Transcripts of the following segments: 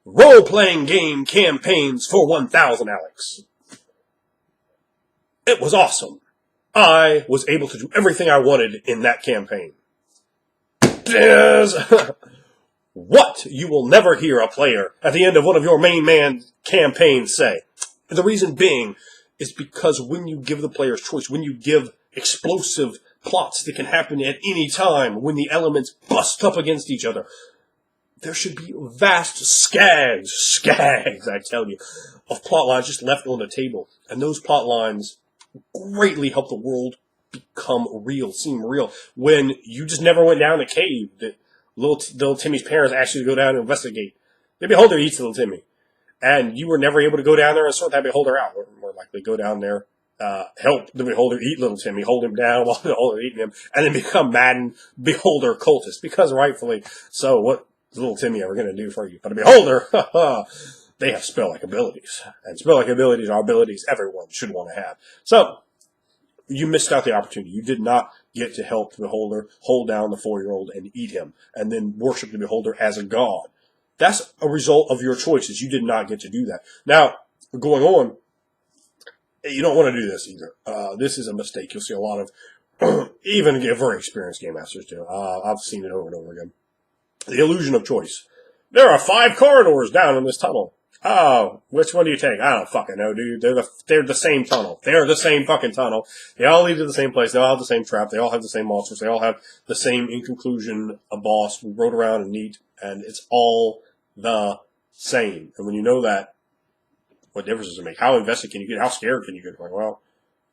Role-playing game campaigns for 1000, Alex. It was awesome. I was able to do everything I wanted in that campaign. What you will never hear a player at the end of one of your main man campaigns say. The reason being is because when you give the players choice, when you give explosive plots that can happen at any time, when the elements bust up against each other, there should be vast skags, I tell you, of plot lines just left on the table. And those plot lines greatly help the world become real, seem real. When you just never went down the cave that little Timmy's parents asked you to go down and investigate. The beholder eats little Timmy. And you were never able to go down there and sort that beholder out. Or more likely go down there, help the beholder eat little Timmy, hold him down while the beholder eating him, and then become maddened beholder cultist. Because rightfully so, what is little Timmy ever going to do for you? But a beholder, they have spell-like abilities. And spell-like abilities are abilities everyone should want to have. So, you missed out the opportunity. You did not get to help the beholder hold down the 4-year-old and eat him, and then worship the beholder as a god. That's a result of your choices. You did not get to do that. Now, going on, you don't want to do this either. This is a mistake. You'll see a lot of, even very experienced game masters do. I've seen it over and over again. The illusion of choice. There are 5 corridors down in this tunnel. Oh, which one do you take? I don't fucking know, dude. They're the same tunnel. They're the same fucking tunnel. They all lead to the same place. They all have the same trap. They all have the same monsters. They all have the same, in conclusion, a boss who rode around and neat. And it's all the same. And when you know that, what difference does it make? How invested can you get? How scared can you get? Like, well,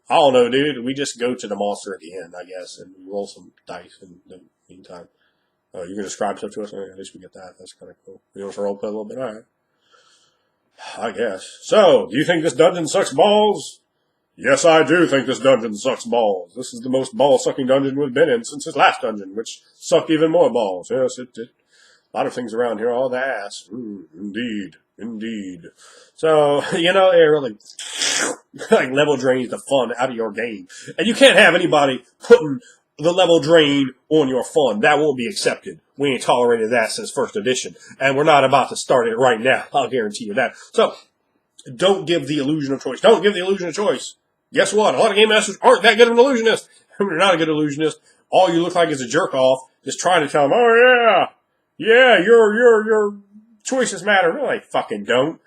I don't know, dude. We just go to the monster at the end, I guess, and we roll some dice in the meantime. You're going to describe stuff to us? At least we get that. That's kind of cool. You want to role play a little bit? All right. I guess. So, do you think this dungeon sucks balls? Yes, I do think this dungeon sucks balls. This is the most ball-sucking dungeon we've been in since this last dungeon, which sucked even more balls. Yes, it did. A lot of things around here, all the ass. Indeed. So, it really like level drains the fun out of your game. And you can't have anybody putting the level drain on your fun. That won't be accepted. We ain't tolerated that since first edition. And we're not about to start it right now. I'll guarantee you that. So, don't give the illusion of choice. Don't give the illusion of choice. Guess what? A lot of game masters aren't that good of an illusionist. You're not a good illusionist. All you look like is a jerk off, just trying to tell them, oh yeah, your choices matter. No, they fucking don't.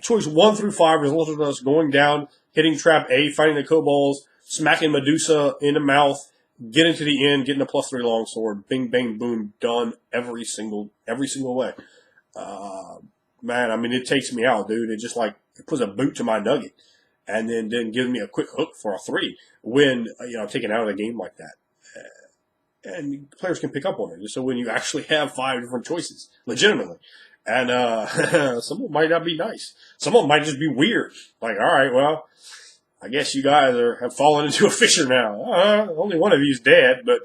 Choice 1 through 5 resulted in us going down, hitting trap A, fighting the kobolds, smacking Medusa in the mouth, getting to the end, getting a +3 longsword, bing, bang, boom, done every single way. Man, I mean, it takes me out, dude. It just it puts a boot to my nugget, and then gives me a quick hook for a 3 when taken out of the game like that. And players can pick up on it. So when you actually have 5 different choices, legitimately, and some of them might not be nice, some of them might just be weird. Like, all right, well, I guess you guys have fallen into a fissure now. Only one of you's dead, but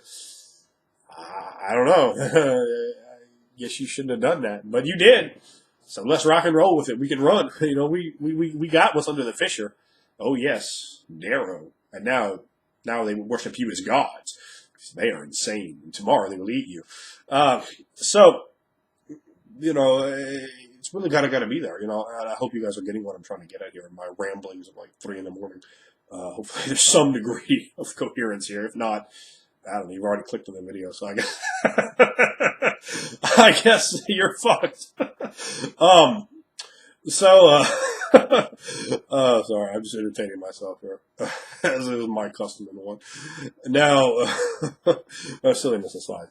I don't know. I guess you shouldn't have done that, but you did. So let's rock and roll with it. We can run. We got what's under the fissure. Oh yes, Darrow. And now they worship you as gods. They are insane. And tomorrow they will eat you. So it's really gotta be there. And I hope you guys are getting what I'm trying to get at here in my ramblings of 3 in the morning. Hopefully there's some degree of coherence here. If not, I don't know, you've already clicked on the video, so I guess you're fucked. Sorry, I'm just entertaining myself here, as is my custom in the one. Now, silliness aside,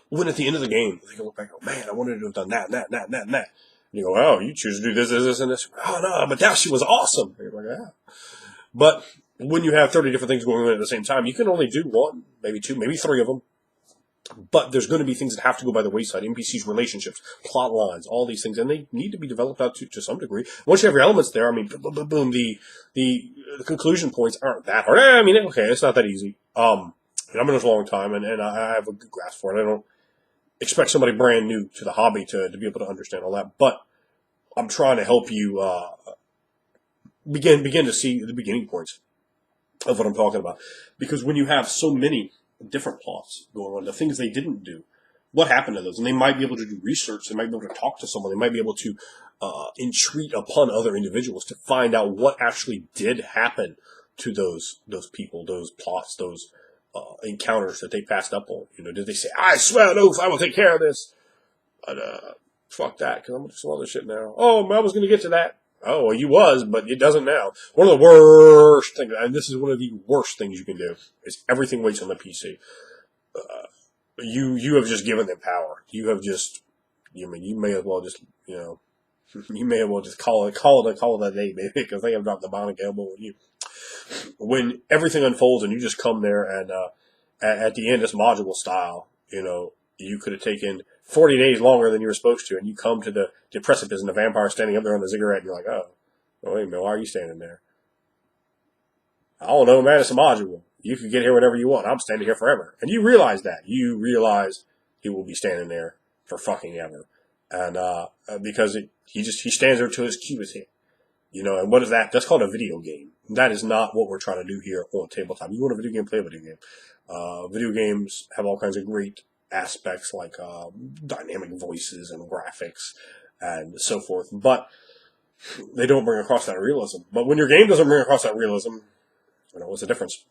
when at the end of the game, they can look back and go, man, I wanted to have done that, and that. And you go, oh, you choose to do this, and this. Oh, no, but that shit was awesome. And you're like, yeah. But when you have 30 different things going on at the same time, you can only do 1, maybe 2, maybe 3 of them. But there's going to be things that have to go by the wayside. NPCs, relationships, plot lines, all these things. And they need to be developed out to some degree. Once you have your elements there, I mean, boom, the conclusion points aren't that hard. I mean, okay, it's not that easy. And I've been in this a long time, and I have a good grasp for it. I don't expect somebody brand new to the hobby to be able to understand all that. But I'm trying to help you begin to see the beginning points of what I'm talking about. Because when you have so many different plots going on, the things they didn't do, what happened to those, and they might be able to do research. They might be able to talk to someone. They might be able to entreat upon other individuals to find out what actually did happen to those people, those plots, those encounters that they passed up on. Did they say, "I swear an oath, I will take care of this"? But fuck that, because I'm going to do some other shit now. Oh, I was going to get to that. Oh, well, you was, but it doesn't now. One of the worst things, and this is one of the worst things you can do, is everything waits on the PC. You have just given them power. You have just, you may as well just, you may as well just call it a day, baby, because they have dropped the bionic elbow on you. When everything unfolds and you just come there and at the end, it's module style, you could have taken 40 days longer than you were supposed to, and you come to the precipice and the vampire standing up there on the ziggurat, and you're like, oh, wait a minute, why are you standing there? I don't know, man, it's a module. You can get here whenever you want. I'm standing here forever. And you realize that. You realize he will be standing there for fucking ever. And because he stands there until his cue is hit. And what is that? That's called a video game. That is not what we're trying to do here on tabletop. You want a video game, play a video game. Video games have all kinds of great aspects like dynamic voices and graphics and so forth, but they don't bring across that realism. But when your game doesn't bring across that realism, what's the difference?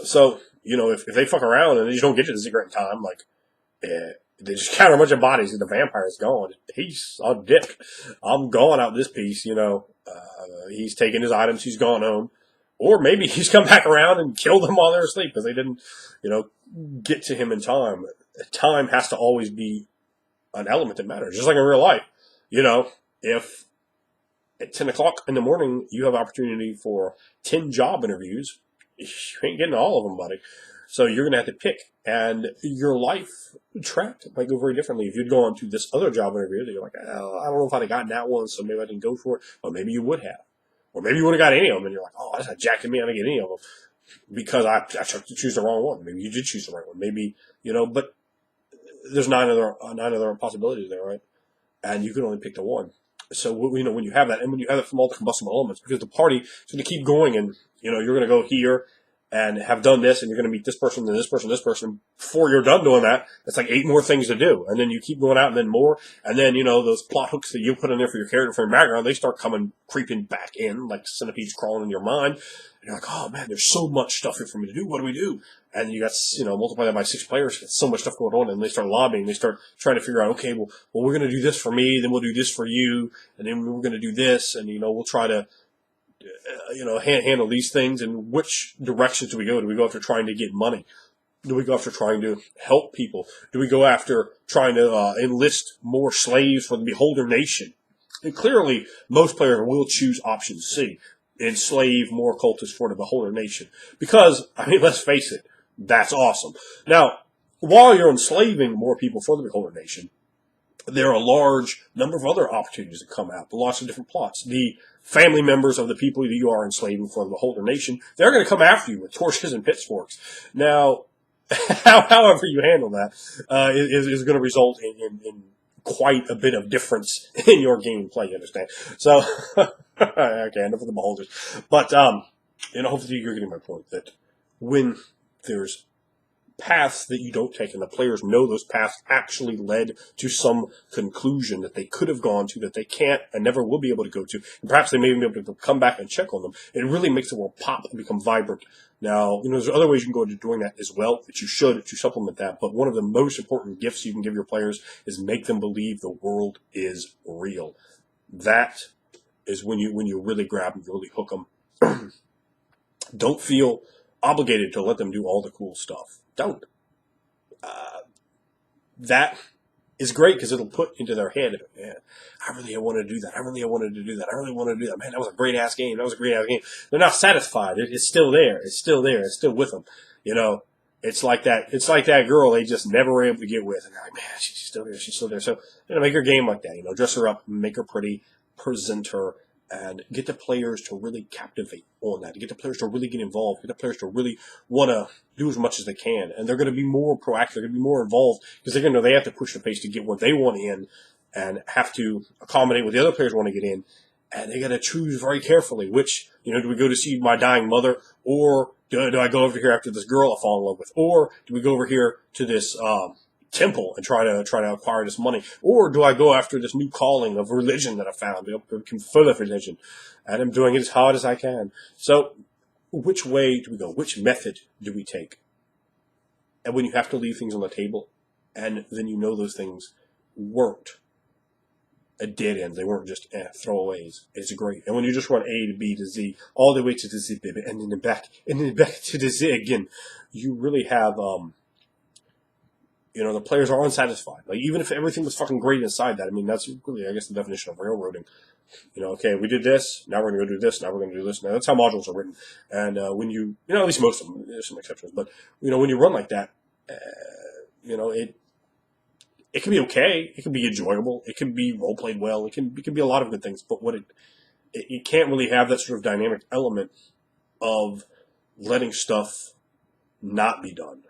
So if they fuck around and they just don't get to the ziggurat in time, they just counter a bunch of bodies and the vampire is gone. Peace, I'll dip. I'm gone out this piece. He's taken his items, he's gone home. Or maybe he's come back around and killed them while they're asleep because they didn't, get to him in time. Time has to always be an element that matters, just like in real life. If at 10 o'clock in the morning you have opportunity for 10 job interviews, you ain't getting all of them, buddy. So you're going to have to pick. And your life track might go very differently. If you'd gone to this other job interview, that you're like, oh, I don't know if I'd have gotten that one, so maybe I didn't go for it. Or maybe you would have. Or maybe you would have got any of them, and you're like, oh, that's jacked me, I didn't get any of them. Because I chose to choose the wrong one. Maybe you did choose the right one. Maybe, but there's nine other possibilities there, right? And you can only pick the one. So, when you have that, and when you have it from all the combustible elements, because the party is going to keep going, and, you're going to go here and have done this, and you're going to meet this person, then this person, this person. Before you're done doing that, it's like 8 more things to do. And then you keep going out and then more. And then, those plot hooks that you put in there for your character, for your background, they start creeping back in, like centipedes crawling in your mind. And you're like, oh man, there's so much stuff here for me to do. What do we do? And you got, multiply that by 6 players, got so much stuff going on, and they start lobbying. They start trying to figure out, okay, well, we're going to do this for me, then we'll do this for you, and then we're going to do this, and, we'll try to, handle these things. And which directions do we go? Do we go after trying to get money? Do we go after trying to help people? Do we go after trying to enlist more slaves for the Beholder Nation? And clearly, most players will choose option C. Enslave more cultists for the Beholder Nation. Because, let's face it, that's awesome. Now, while you're enslaving more people for the Beholder Nation, there are a large number of other opportunities that come out. Lots of different plots. The family members of the people that you are enslaving for the Beholder Nation, they're going to come after you with torches and pitchforks. Now, however you handle that is going to result in quite a bit of difference in your gameplay, you understand? So, okay, enough of the Beholders. But, hopefully you're getting my point, that when there's paths that you don't take, and the players know those paths actually led to some conclusion that they could have gone to, that they can't and never will be able to go to, and perhaps they may even be able to come back and check on them, it really makes the world pop and become vibrant. Now, there's other ways you can go into doing that as well, that you should to supplement that, but one of the most important gifts you can give your players is make them believe the world is real. That is when you really grab them, you really hook them. Don't feel obligated to let them do all the cool stuff. Don't. That is great because it'll put into their head, man, I really wanted to do that. I really wanted to do that. I really wanted to do that. Man, that was a great ass game. That was a great ass game. They're not satisfied. It's still there. It's still there. It's still with them. It's like that. It's like that girl they just never were able to get with. And they're like, man, she's still there. She's still there. So, make her game like that. Dress her up, make her pretty, present her, and get the players to really captivate on that. Get the players to really get involved. Get the players to really want to do as much as they can. And they're going to be more proactive. They're going to be more involved because they're going to know they have to push the pace to get what they want in and have to accommodate what the other players want to get in. And they got to choose very carefully which, do we go to see my dying mother, or do I go over here after this girl I fall in love with? Or do we go over here to this temple and try to acquire this money, or do I go after this new calling of religion that I found, become full of religion, and I'm doing it as hard as I can. So, which way do we go? Which method do we take? And when you have to leave things on the table, and then you know those things weren't a dead ends, they weren't just throwaways. It's great. And when you just run A to B to Z, all the way to the Z, baby, and then back to the Z again, you really have, the players are unsatisfied. Like, even if everything was fucking great inside that, I mean, that's really, I guess, the definition of railroading. Okay, we did this, now we're going to go do this, now we're going to do this. Now, that's how modules are written. And when you, at least most of them, there's some exceptions, but, when you run like that, it can be okay. It can be enjoyable. It can be role played well. It can be a lot of good things. But what it can't really have that sort of dynamic element of letting stuff not be done.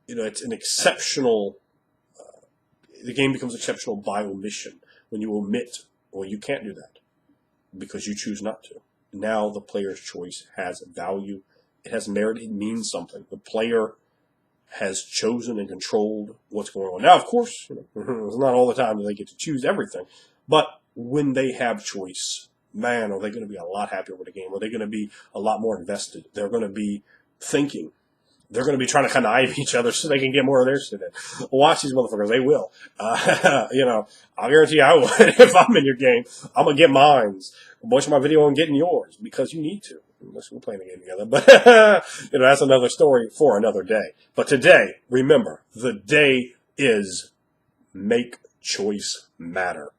It's an exceptional. The game becomes exceptional by omission when you omit, or you can't do that because you choose not to. Now the player's choice has value. It has merit. It means something. The player has chosen and controlled what's going on. Now, of course, it's not all the time that they get to choose everything, but when they have choice, man, are they going to be a lot happier with the game? Are they going to be a lot more invested? They're going to be thinking. They're going to be trying to connive each other so they can get more of their shit in. Watch these motherfuckers. They will. I'll guarantee I would if I'm in your game. I'm going to get mines. Watch my video on getting yours because you need to. Unless we're playing the game together. But, that's another story for another day. But today, remember, the day is make choice matter.